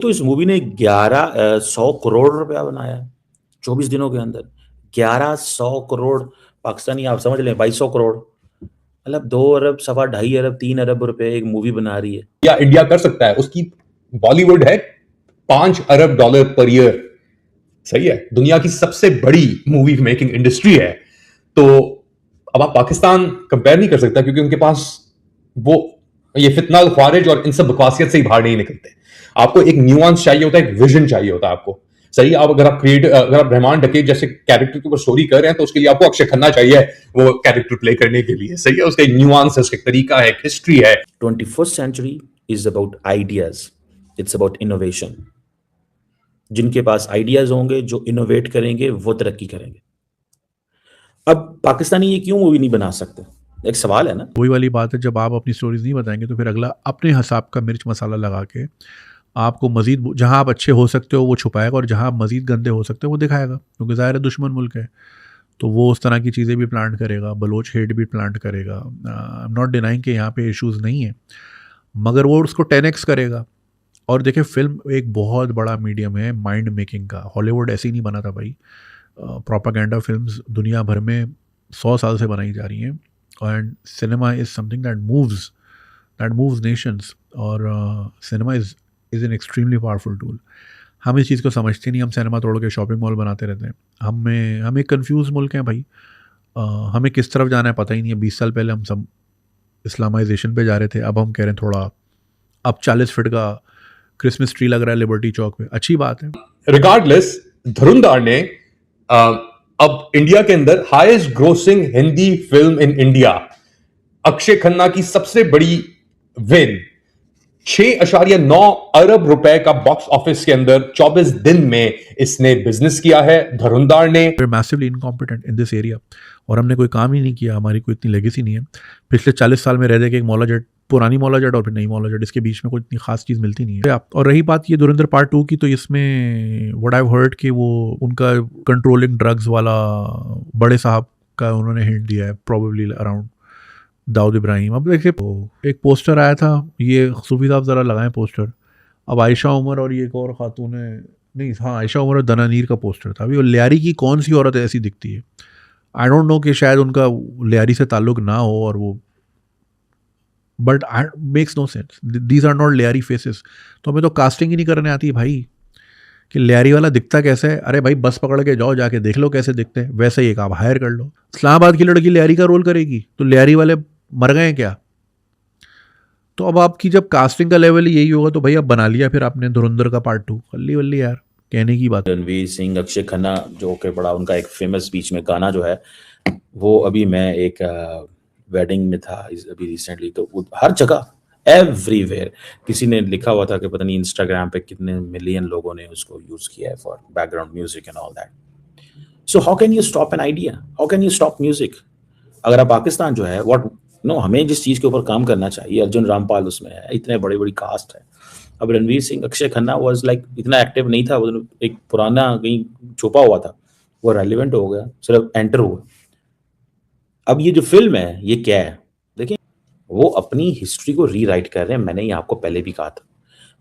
तो इस मूवी ने 1,100 करोड़ रुपया बनाया है 24 दिनों के अंदर। 1,100 करोड़ पाकिस्तानी, आप समझ लें 2,200 करोड़, मतलब 2 अरब, सवा ढाई अरब, 3 अरब रुपए एक मूवी बना रही है। या इंडिया कर सकता है, उसकी बॉलीवुड है $5 अरब पर ईयर। सही है, दुनिया की सबसे बड़ी मूवी मेकिंग इंडस्ट्री है। तो अब आप पाकिस्तान कंपेयर नहीं कर सकता, क्योंकि उनके पास वो ये फितना ख्वारिज और इन सब बकवासियत से ही बाहर नहीं निकलते। आपको एक न्यूआंस चाहिए होता है, एक विजन चाहिए होता है आपको। सही, आप अगर आप रहमान डकैत जैसे कैरेक्टर के ऊपर स्टोरी कर रहे हैं, तो उसके लिए आपको अक्षय खन्ना चाहिए वो कैरेक्टर प्ले करने के लिए। सही है, उसका एक न्यूआंस है, उसका एक तरीका है, एक हिस्ट्री है। 21st century is about ideas, it's about innovation। जिनके पास आइडियाज होंगे, जो इनोवेट करेंगे, वो तरक्की करेंगे। अब पाकिस्तानी ये क्यों मूवी नहीं बना सकते, एक सवाल है ना। वही वाली बात है, जब आप अपनी स्टोरीज नहीं बताएंगे तो फिर अगला अपने हिसाब का मिर्च मसाला लगा के आपको मजीद, जहां आप अच्छे हो सकते हो वो छुपाएगा, और जहां आप मजीद गंदे हो सकते हो वो दिखाएगा, क्योंकि ज़ाहिर है दुश्मन मुल्क है, तो वो उस तरह की चीज़ें भी प्लांट करेगा, बलोच हेट भी प्लांट करेगा। आई एम नॉट डिनाइंग कि यहाँ पे इश्यूज़ नहीं है, मगर वो उसको 10x करेगा। और देखिए, फिल्म एक बहुत बड़ा मीडियम है माइंड मेकिंग का। हॉलीवुड ऐसे ही नहीं बना था भाई। प्रोपागेंडा फिल्म्स दुनिया भर में 100 साल से बनाई जा रही हैं, and cinema is something that moves nations, और cinema is an extremely powerful tool. हम इस चीज़ को समझते नहीं, हम सिनेमा तोड़ के शॉपिंग मॉल बनाते रहते हैं। हम एक कन्फ्यूज़ मुल्क हैं भाई। हमें किस तरफ जाना है पता ही नहीं है। 20 साल पहले हम सब इस्लामाइजेशन पे जा रहे थे, अब हम कह रहे हैं थोड़ा, अब 40 फीट का क्रिसमस ट्री लग रहा है लिबर्टी चौक पे, अच्छी बात है। रिगार्डलेस, धुरंधर ने अब इंडिया के अंदर highest grossing Hindi film in India, Akshay Khanna की सबसे बड़ी विन, 6.9 अरब रुपए का बॉक्स ऑफिस के अंदर 24 दिन में इसने बिजनेस किया है धुरंधर ने। Massively incompetent in this area, और हमने कोई काम ही नहीं किया, हमारी कोई इतनी लेगेसी नहीं है। पिछले 40 साल में रह दे के एक मौला जेट, पुरानी मौला जेट और फिर नई मौला जेट, इसके बीच में कोई इतनी खास चीज़ मिलती नहीं है। और रही बात ये धुरंधर पार्ट 2 की, तो इसमें व्हाट आई हर्ड कि वो उनका कंट्रोलिंग ड्रग्स वाला बड़े साहब का उन्होंने हिंट दिया है, प्रोबेबली अराउंड दाऊद इब्राहिम। अब देखिए, एक पोस्टर आया था, ये सूफी साहब ज़रा लगाएं पोस्टर। अब आयशा उमर और ये एक और खातून है, नहीं हाँ, आयशा उमर और दनानीर का पोस्टर था। अभी वो लियारी की कौन सी औरत ऐसी दिखती है, आई डोंट नो, कि शायद उनका लियारी से ताल्लुक ना हो, और वो, but makes no sense, these are not Lyari faces. तो हमें तो कास्टिंग ही नहीं करने आती भाई, कि लियारी वाला दिखता कैसे है। अरे भाई, बस पकड़ के जाओ, जाके देख लो कैसे दिखते हैं, वैसे ही एक आप हायर कर लो। इस्लामाबाद की लड़की लियारी का रोल करेगी, तो लियारी वाले मर गए क्या? तो अब आपकी जब कास्टिंग का लेवल यही होगा, तो भाई अब बना लिया फिर आपने धुरंधर का पार्ट 2, खल्ली वल्ली यार, कहने की बात। रणवीर सिंह, अक्षय खन्ना, जो कि बड़ा उनका एक फेमस बीच में गाना जो है, वो अभी मैं एक वेडिंग में था अभी रिसेंटली, तो हर जगह एवरीवेयर किसी ने लिखा हुआ था कि पता नहीं इंस्टाग्राम पे कितने मिलियन लोगों ने उसको यूज किया है for background music and all that. So how can you stop an idea, how can you stop music? अगर आप पाकिस्तान जो है, व्हाट नो, हमें जिस चीज के ऊपर काम करना चाहिए, अर्जुन रामपाल उसमें है, इतने बड़ी बड़ी कास्ट है। अब रणवीर सिंह, अक्षय खन्ना वाज लाइक इतना एक्टिव नहीं था, वो एक पुराना कहीं छुपा हुआ था, वो रेलिवेंट हो गया, सिर्फ एंटर हुआ। अब ये जो फिल्म है, ये क्या है? देखिए, वो अपनी हिस्ट्री को रीराइट कर रहे हैं। मैंने ये आपको पहले भी कहा था,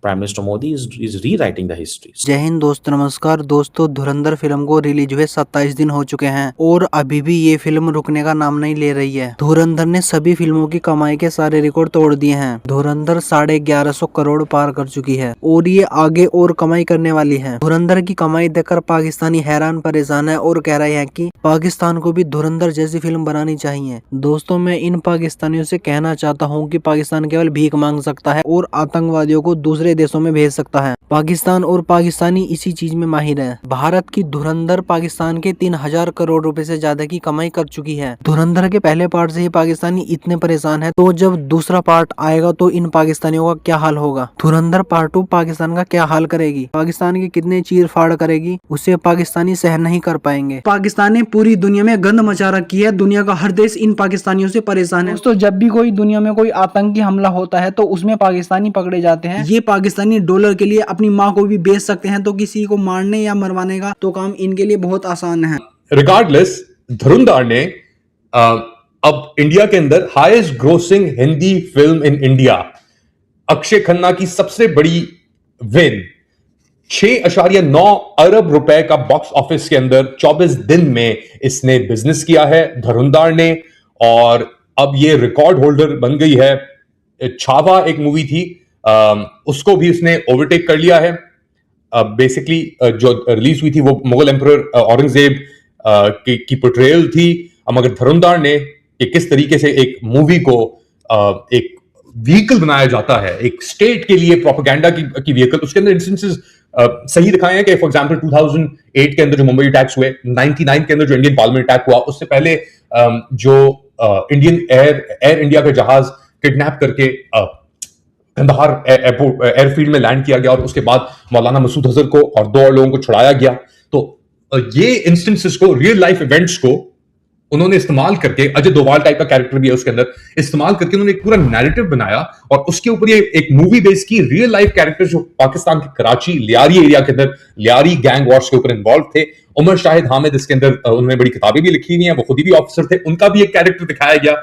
prime minister Modi is rewriting the history. जय हिंद दोस्तों, नमस्कार दोस्तों। धुरंधर फिल्म को रिलीज हुए 27 दिन हो चुके हैं और अभी भी ये फिल्म रुकने का नाम नहीं ले रही है। धुरंधर ने सभी फिल्मों की कमाई के सारे रिकॉर्ड तोड़ दिए हैं। धुरंधर 1150 करोड़ पार कर चुकी है और ये आगे और कमाई करने वाली है। धुरंधर की कमाई देखकर पाकिस्तानी हैरान परेशान है और कह रहे हैं कि पाकिस्तान को भी धुरंधर जैसी फिल्म बनानी चाहिए। दोस्तों, मैं इन पाकिस्तानियों से कहना चाहता हूँ कि पाकिस्तान केवल भीख मांग सकता है और आतंकवादियों को दूसरे देशों में भेज सकता है। पाकिस्तान और पाकिस्तानी इसी चीज में माहिर है। भारत की धुरंधर पाकिस्तान के 3000 करोड़ रुपए से ज्यादा की कमाई कर चुकी है। धुरंधर के पहले पार्ट से ही पाकिस्तानी इतने परेशान है, तो जब दूसरा पार्ट आएगा तो इन पाकिस्तानियों का क्या हाल होगा? धुरंधर पार्ट 2 पाकिस्तान का क्या हाल करेगी? पाकिस्तान की कितने चीर फाड़ करेगी, उसे पाकिस्तानी सहन नहीं कर पाएंगे। पाकिस्तान ने पूरी दुनिया में गंद मचा रखी है। दुनिया का हर देश इन पाकिस्तानियों से परेशान है। दोस्तों, जब भी कोई दुनिया में कोई आतंकी हमला होता है तो उसमें पाकिस्तानी पकड़े जाते हैं। ये पाकिस्तानी डॉलर के लिए अपनी माँ को भी बेच सकते हैं, तो किसी को मारने या मरवाने का तो काम इनके लिए बहुत आसान है। रिगार्डलेस, धुरंधर ने अब इंडिया के अंदर highest grossing Hindi film in India, Akshay Khanna की सबसे बड़ी विन, 6.9 अरब रुपए का बॉक्स ऑफिस के अंदर 24 दिन में इसने बिजनेस किया है धुरंधर ने, और अब ये रिकॉर्ड होल्डर बन गई है। छावा एक मूवी थी, उसको भी इसने ओवरटेक कर लिया है। बेसिकली जो रिलीज हुई थी वो मुगल एम्परर औरंगजेब की पोर्ट्रेयल थी, मगर धुरंधर ने कि किस तरीके से एक मूवी को एक व्हीकल बनाया जाता है, एक स्टेट के लिए प्रोपेगेंडा की व्हीकल। उसके अंदर इंस्टेंसेस सही दिखाए हैं कि फॉर एग्जांपल 2008 के अंदर जो मुंबई अटैक्स हुए, 99 के अंदर जो इंडियन पार्लियामेंट अटैक हुआ, उससे पहले जो इंडियन एयर इंडिया का जहाज किडनैप करके कंधार एयरफील्ड में लैंड किया गया, और उसके बाद मौलाना मसूद अजहर को और 2 और लोगों को छुड़ाया गया। तो ये इंस्टेंसेस को, रियल लाइफ इवेंट्स को उन्होंने इस्तेमाल करके, अजय दोवाल टाइप का कैरेक्टर भी है उसके अंदर, इस्तेमाल करके उन्होंने एक पूरा नैरेटिव बनाया, और उसके ऊपर ये एक मूवी बेस की रियल लाइफ कैरेक्टर जो पाकिस्तान के कराची लियारी एरिया के अंदर लियारी गैंग वॉर्स के ऊपर इन्वॉल्व थे। उमर शाहिद हामिद इसके अंदर, उन्होंने बड़ी किताबें भी लिखी हुई हैं, वो खुद भी ऑफिसर थे, उनका भी एक कैरेक्टर दिखाया गया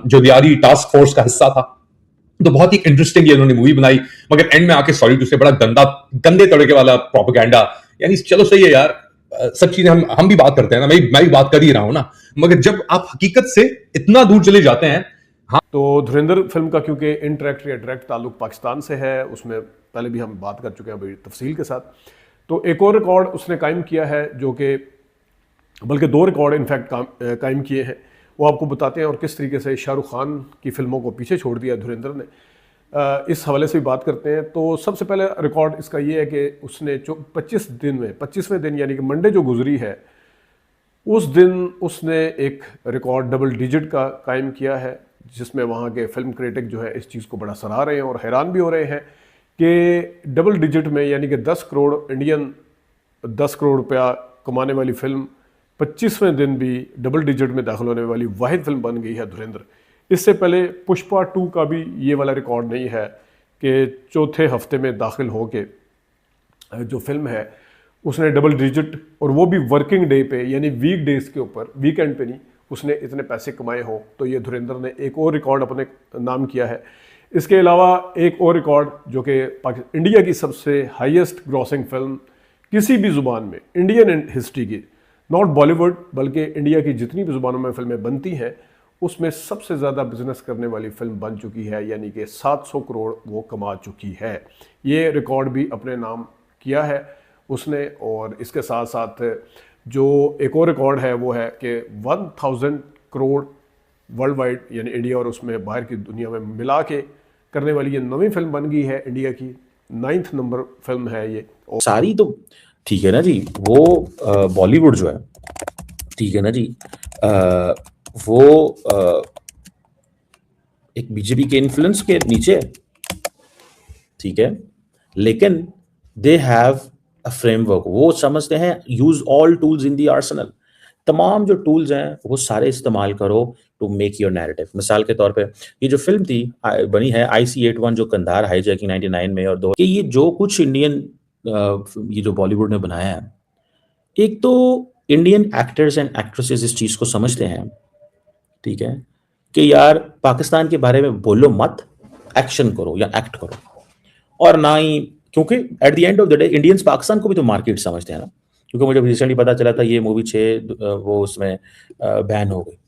जो लियारी टास्क फोर्स का हिस्सा था। तो बहुत ही इंटरेस्टिंग ये उन्होंने मूवी बनाई, मगर एंड में आके सॉरी टू से बड़ा गंदे तड़के वाला प्रोपेगेंडा। यानी चलो सही है यार, सब चीजें हम भी बात करते हैं ना, मैं भी बात कर ही रहा हूं ना, मगर जब आप हकीकत से इतना दूर चले जाते हैं। हाँ, तो धुरंधर फिल्म का क्योंकि इनडायरेक्ट या डायरेक्ट ताल्लुक पाकिस्तान से है, उसमें पहले भी हम बात कर चुके हैं बड़ी तफसील के साथ। तो एक और रिकॉर्ड उसने कायम किया है, जो कि बल्कि 2 रिकॉर्ड इनफैक्ट कायम किए हैं, वो आपको बताते हैं, और किस तरीके से शाहरुख खान की फिल्मों को पीछे छोड़ दिया धुरंधर ने, इस हवाले से भी बात करते हैं। तो सबसे पहले रिकॉर्ड इसका ये है कि उसने 25वें दिन यानी कि मंडे जो गुजरी है, उस दिन उसने एक रिकॉर्ड डबल डिजिट का कायम किया है, जिसमें वहाँ के फिल्म क्रिटिक जो है इस चीज़ को बड़ा सराह रहे हैं और हैरान भी हो रहे हैं कि डबल डिजिट में यानी कि 10 करोड़ रुपया कमाने वाली फिल्म 25वें दिन भी डबल डिजिट में दाखिल होने वाली वाहिद फिल्म बन गई है धुरंधर। इससे पहले पुष्पा 2 का भी ये वाला रिकॉर्ड नहीं है कि चौथे हफ्ते में दाखिल हो के जो फिल्म है उसने डबल डिजिट, और वो भी वर्किंग डे पे यानी वीक डेज के ऊपर, वीकेंड पे नहीं, उसने इतने पैसे कमाए हों। तो ये धुरंधर ने एक और रिकॉर्ड अपने नाम किया है। इसके अलावा एक और रिकॉर्ड जो कि इंडिया की सबसे हाईएस्ट ग्रॉसिंग फिल्म किसी भी ज़ुबान में इंडियन हिस्ट्री की, नॉट बॉलीवुड बल्कि इंडिया की जितनी भी ज़ुबानों में फिल्में बनती हैं उसमें सबसे ज़्यादा बिजनेस करने वाली फिल्म बन चुकी है, यानी कि 700 करोड़ वो कमा चुकी है। ये रिकॉर्ड भी अपने नाम किया है उसने। और इसके साथ साथ जो एक और रिकॉर्ड है वो है कि 1000 करोड़ वर्ल्ड वाइड यानी इंडिया और उसमें बाहर की दुनिया में मिला के करने वाली ये नवी फिल्म बन गई है, इंडिया की 9th नंबर फिल्म है ये। और सारी तो ठीक है ना जी, वो बॉलीवुड जो है, ठीक है ना जी, वो एक बीजेपी के इन्फ्लुएंस के नीचे है, ठीक है, लेकिन दे हैव अ फ्रेमवर्क। वो समझते हैं use all tools in the Arsenal, तमाम जो टूल्स हैं वो सारे इस्तेमाल करो टू मेक योर नैरेटिव। मिसाल के तौर पे ये जो फिल्म थी बनी है IC-81 जो कंधार हाईजैकिंग 99 में, और 2 कि ये जो कुछ इंडियन ये जो बॉलीवुड ने बनाया है, एक तो इंडियन एक्टर्स एंड एक्ट्रेसेस इस चीज को समझते हैं, ठीक है, कि यार पाकिस्तान के बारे में बोलो मत, एक्शन करो या एक्ट करो। और ना ही, क्योंकि at the end of the day Indians Pakistan को भी तो मार्केट समझते हैं ना, क्योंकि मुझे रिसेंटली पता चला था ये मूवी 6 वो उसमें बैन हो गई।